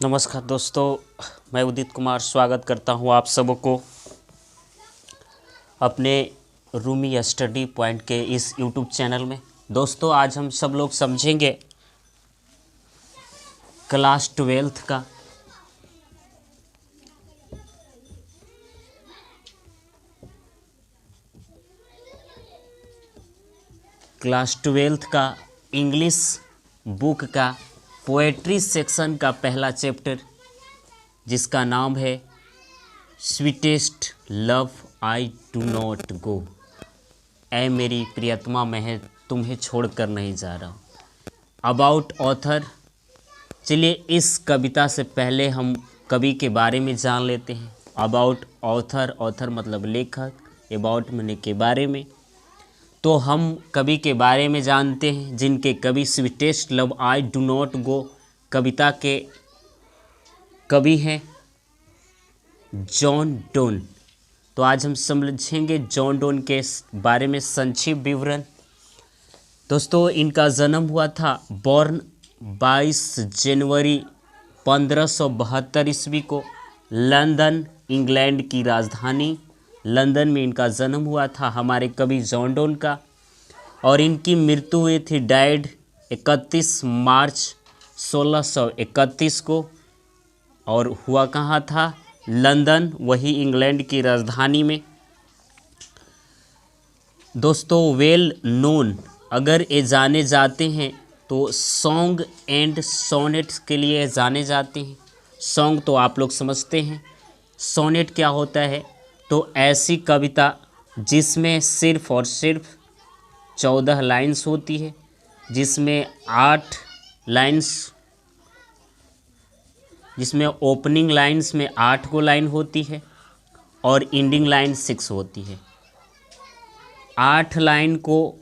नमस्कार दोस्तों, मैं उदित कुमार स्वागत करता हूं आप सबको अपने रूमी स्टडी पॉइंट के इस यूट्यूब चैनल में। दोस्तों, आज हम सब लोग समझेंगे क्लास 12th का इंग्लिश बुक का पोएट्री सेक्शन का पहला चैप्टर, जिसका नाम है sweetest love I do not go. ऐ मेरी प्रियतमा, मैं तुम्हें छोड़कर नहीं जा रहा हूँ। अबाउट ऑथर, चलिए इस कविता से पहले हम कवि के बारे में जान लेते हैं। अबाउट ऑथर, ऑथर मतलब लेखक, अबाउट मने के बारे में। तो हम कवि के बारे में जानते हैं, जिनके कवि sweetest love I do not go कविता के कवि हैं जॉन डोन। तो आज हम समझेंगे जॉन डोन के बारे में संक्षिप्त विवरण। दोस्तों, इनका जन्म हुआ था बॉर्न 22 जनवरी 1572 ईस्वी को लंदन, इंग्लैंड की राजधानी लंदन में इनका जन्म हुआ था हमारे कवि जॉन डोन का। और इनकी मृत्यु हुई थी डाइड 31 मार्च 1631 को। और हुआ कहाँ था? लंदन, वही इंग्लैंड की राजधानी में। दोस्तों, वेल नोन अगर ये जाने जाते हैं तो सॉन्ग एंड सोनेट्स के लिए जाने जाते हैं। सॉन्ग तो आप लोग समझते हैं, सोनेट क्या होता है? तो ऐसी कविता जिसमें सिर्फ और सिर्फ 14 लाइन्स होती है, जिसमें 8 लाइन्स, जिसमें ओपनिंग लाइन्स में 8 को लाइन होती है और एंडिंग लाइन 6 होती है। 8 लाइन को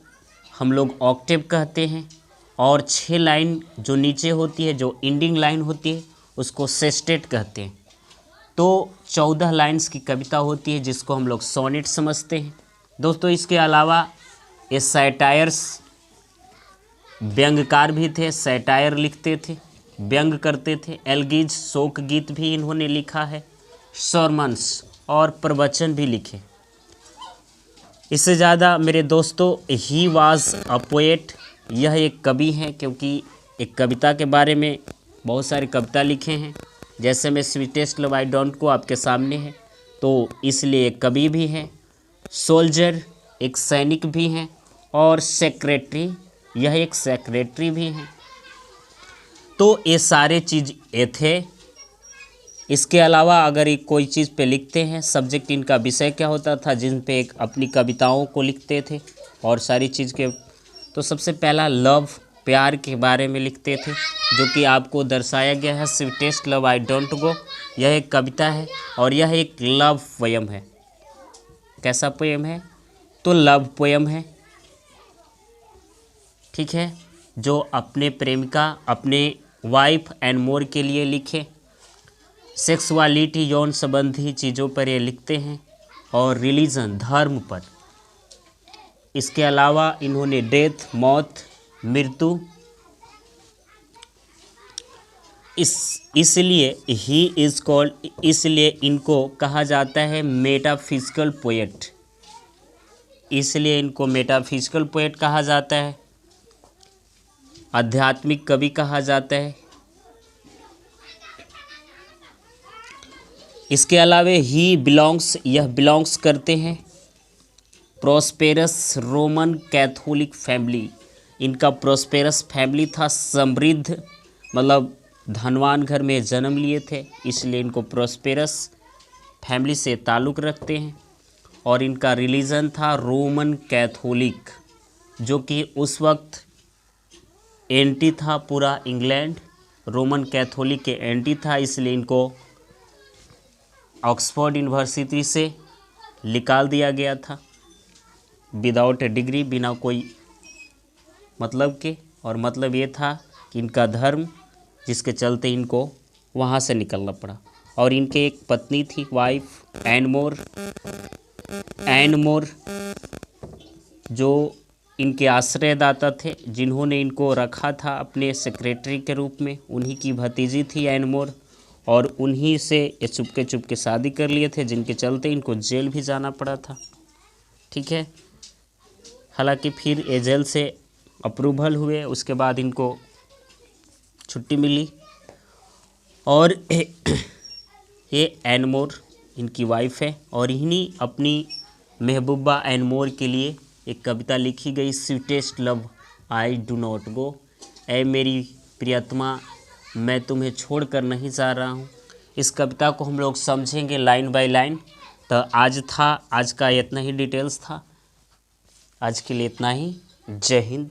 हम लोग ऑक्टेव कहते हैं और 6 लाइन जो नीचे होती है, जो एंडिंग लाइन होती है, उसको सेस्टेट कहते हैं। तो 14 लाइन्स की कविता होती है, जिसको हम लोग सोनेट समझते हैं। दोस्तों, इसके अलावा ये सैटायर्स, व्यंग्यकार भी थे, सैटायर लिखते थे, व्यंग करते थे। एलगीज, शोक गीत भी इन्होंने लिखा है, सरमन्स और प्रवचन भी लिखे। इससे ज़्यादा मेरे दोस्तों, ही वाज अ पोएट, यह एक कवि हैं, क्योंकि एक कविता के बारे में बहुत सारी कविता लिखे हैं। जैसे मैं स्वीटेस्ट लव आई डोंट को आपके सामने है, तो इसलिए एक कवि भी हैं। सोल्जर, एक सैनिक भी हैं। और सेक्रेटरी, यह एक सेक्रेटरी भी हैं। तो ये सारे चीज़ ये थे। इसके अलावा अगर ये कोई चीज़ पे लिखते हैं, सब्जेक्ट इनका विषय क्या होता था, जिन पे एक अपनी कविताओं को लिखते थे और सारी चीज़ के, तो सबसे पहला लव, प्यार के बारे में लिखते थे, जो कि आपको दर्शाया गया है sweetest love I don't go. यह एक कविता है और यह एक लव पोयम है। कैसा पोयम है? तो लव पोयम है, ठीक है, जो अपने प्रेमिका, अपने वाइफ एंड मोर के लिए लिखे। सेक्सुअलिटी, यौन संबंधी चीज़ों पर ये लिखते हैं और रिलीजन, धर्म पर। इसके अलावा इन्होंने डेथ, मौत, मृत्यु, इसलिए ही इज़ कॉल्ड, इसलिए इनको कहा जाता है मेटाफिजिकल पोएट। इसलिए इनको मेटाफिजिकल पोएट कहा जाता है, आध्यात्मिक कवि कहा जाता है। इसके अलावा ही बिलोंग्स, यह बिलोंग्स करते हैं प्रोस्पेरस रोमन कैथोलिक फैमिली। इनका प्रोस्पेरस फैमिली था, समृद्ध मतलब धनवान घर में जन्म लिए थे, इसलिए इनको प्रोस्पेरस फैमिली से ताल्लुक़ रखते हैं। और इनका रिलीजन था रोमन कैथोलिक, जो कि उस वक्त एंटी था पूरा इंग्लैंड, रोमन कैथोलिक के एंटी था, इसलिए इनको ऑक्सफोर्ड यूनिवर्सिटी से निकाल दिया गया था विदाउट ए डिग्री, बिना कोई मतलब के। और मतलब ये था कि इनका धर्म, जिसके चलते इनको वहाँ से निकलना पड़ा। और इनके एक पत्नी थी, वाइफ एंड मोर, जो इनके आश्रयदाता थे, जिन्होंने इनको रखा था अपने सेक्रेटरी के रूप में, उन्हीं की भतीजी थी एन मोर। और उन्हीं से ये चुपके चुपके शादी कर लिए थे, जिनके चलते इनको जेल भी जाना पड़ा था। ठीक है, हालांकि फिर ये जेल से अप्रूवल हुए, उसके बाद इनको छुट्टी मिली। और ये एनमोर इनकी वाइफ है, और इन्हीं अपनी महबूबा एनमोर के लिए एक कविता लिखी गई, sweetest love I do not go. ऐ मेरी प्रियतमा, मैं तुम्हें छोड़कर नहीं जा रहा हूँ। इस कविता को हम लोग समझेंगे लाइन बाय लाइन। तो आज का इतना ही डिटेल्स था। आज के लिए इतना ही। जय हिंद।